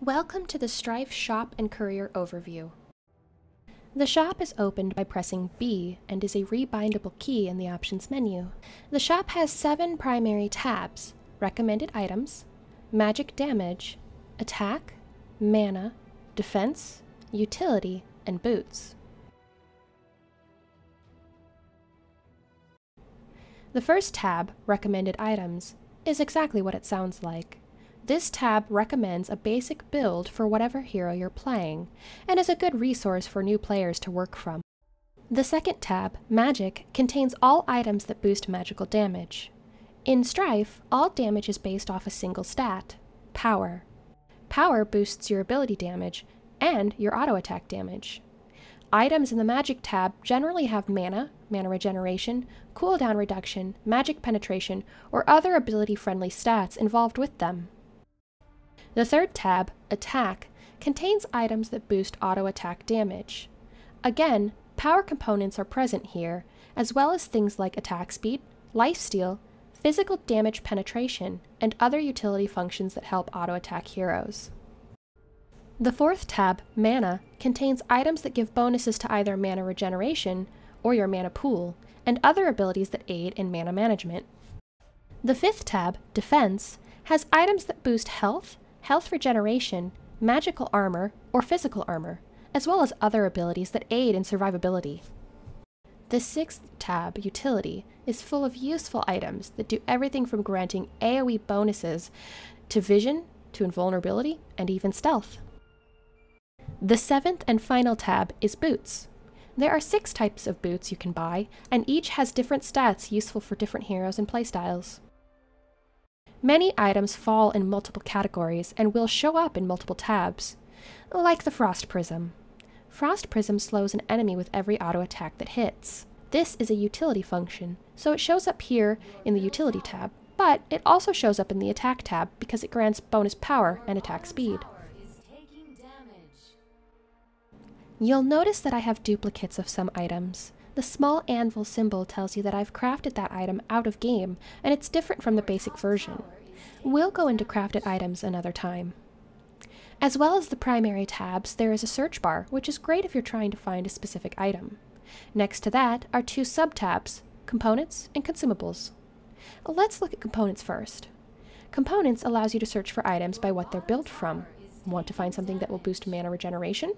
Welcome to the Strife Shop and Courier overview. The shop is opened by pressing B and is a rebindable key in the options menu. The shop has 7 primary tabs: recommended items, magic damage, attack, mana, defense, utility, and boots. The first tab, recommended items, is exactly what it sounds like. This tab recommends a basic build for whatever hero you're playing, and is a good resource for new players to work from. The second tab, Magic, contains all items that boost magical damage. In Strife, all damage is based off a single stat, Power. Power boosts your ability damage and your auto attack damage. Items in the Magic tab generally have mana, mana regeneration, cooldown reduction, magic penetration, or other ability-friendly stats involved with them. The third tab, Attack, contains items that boost auto attack damage. Again, power components are present here, as well as things like attack speed, lifesteal, physical damage penetration, and other utility functions that help auto attack heroes. The fourth tab, Mana, contains items that give bonuses to either mana regeneration or your mana pool, and other abilities that aid in mana management. The fifth tab, Defense, has items that boost health, health regeneration, magical armor, or physical armor, as well as other abilities that aid in survivability. The sixth tab, Utility, is full of useful items that do everything from granting AoE bonuses to vision, to invulnerability, and even stealth. The seventh and final tab is Boots. There are 6 types of boots you can buy, and each has different stats useful for different heroes and playstyles. Many items fall in multiple categories and will show up in multiple tabs, like the Frost Prism. Frost Prism slows an enemy with every auto attack that hits. This is a utility function, so it shows up here in the Utility tab, but it also shows up in the Attack tab because it grants bonus power and attack speed. You'll notice that I have duplicates of some items. The small anvil symbol tells you that I've crafted that item out of game, and it's different from the basic version. We'll go into crafted items another time. As well as the primary tabs, there is a search bar, which is great if you're trying to find a specific item. Next to that are 2 sub-tabs, Components and Consumables. Let's look at Components first. Components allows you to search for items by what they're built from. Want to find something that will boost mana regeneration?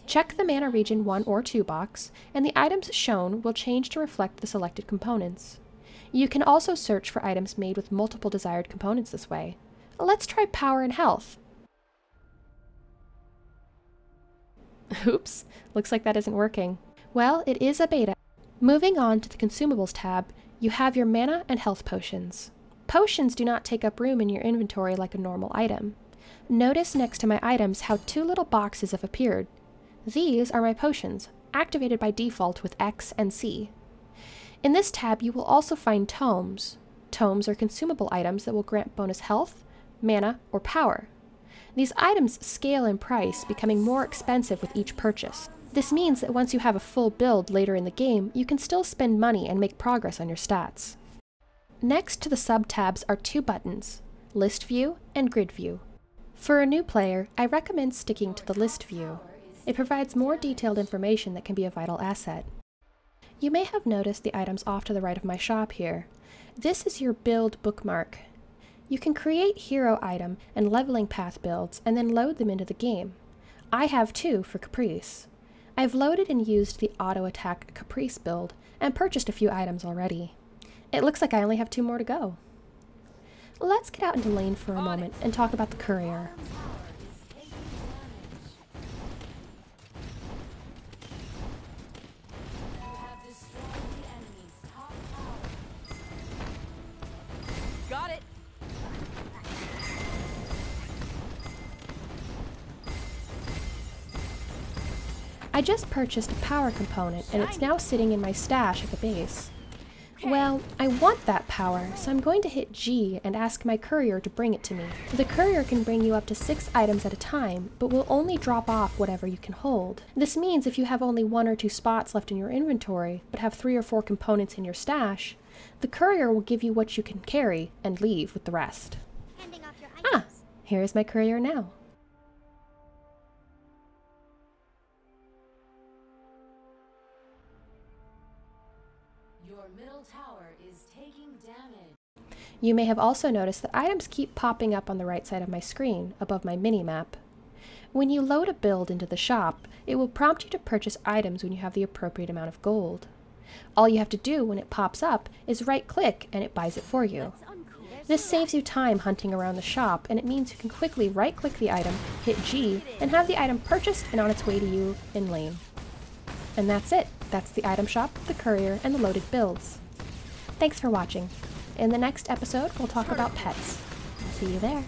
Check the Mana Region 1 or 2 box, and the items shown will change to reflect the selected components. You can also search for items made with multiple desired components this way. Let's try Power and Health. Oops, looks like that isn't working. Well, it is a beta. Moving on to the Consumables tab, you have your mana and health potions. Potions do not take up room in your inventory like a normal item. Notice next to my items how 2 little boxes have appeared. These are my potions, activated by default with X and C. In this tab, you will also find tomes. Tomes are consumable items that will grant bonus health, mana, or power. These items scale in price, becoming more expensive with each purchase. This means that once you have a full build later in the game, you can still spend money and make progress on your stats. Next to the sub-tabs are 2 buttons, List View and Grid View. For a new player, I recommend sticking to the List View. It provides more detailed information that can be a vital asset. You may have noticed the items off to the right of my shop here. This is your build bookmark. You can create hero item and leveling path builds and then load them into the game. I have 2 for Caprice. I've loaded and used the auto attack Caprice build and purchased a few items already. It looks like I only have 2 more to go. Let's get out into lane for a moment and talk about the Courier. Got it. I just purchased a power component and it's now sitting in my stash at the base. Well, I want that power, so I'm going to hit G and ask my courier to bring it to me. The courier can bring you up to 6 items at a time, but will only drop off whatever you can hold. This means if you have only 1 or 2 spots left in your inventory, but have 3 or 4 components in your stash, the courier will give you what you can carry and leave with the rest. Handing off your Ah, here is my courier now. You may have also noticed that items keep popping up on the right side of my screen, above my mini-map. When you load a build into the shop, it will prompt you to purchase items when you have the appropriate amount of gold. All you have to do when it pops up is right-click and it buys it for you. This saves you time hunting around the shop, and it means you can quickly right-click the item, hit G, and have the item purchased and on its way to you in lane. And that's it. That's the item shop, the courier, and the loaded builds. Thanks for watching. In the next episode, we'll talk about pets. See you there.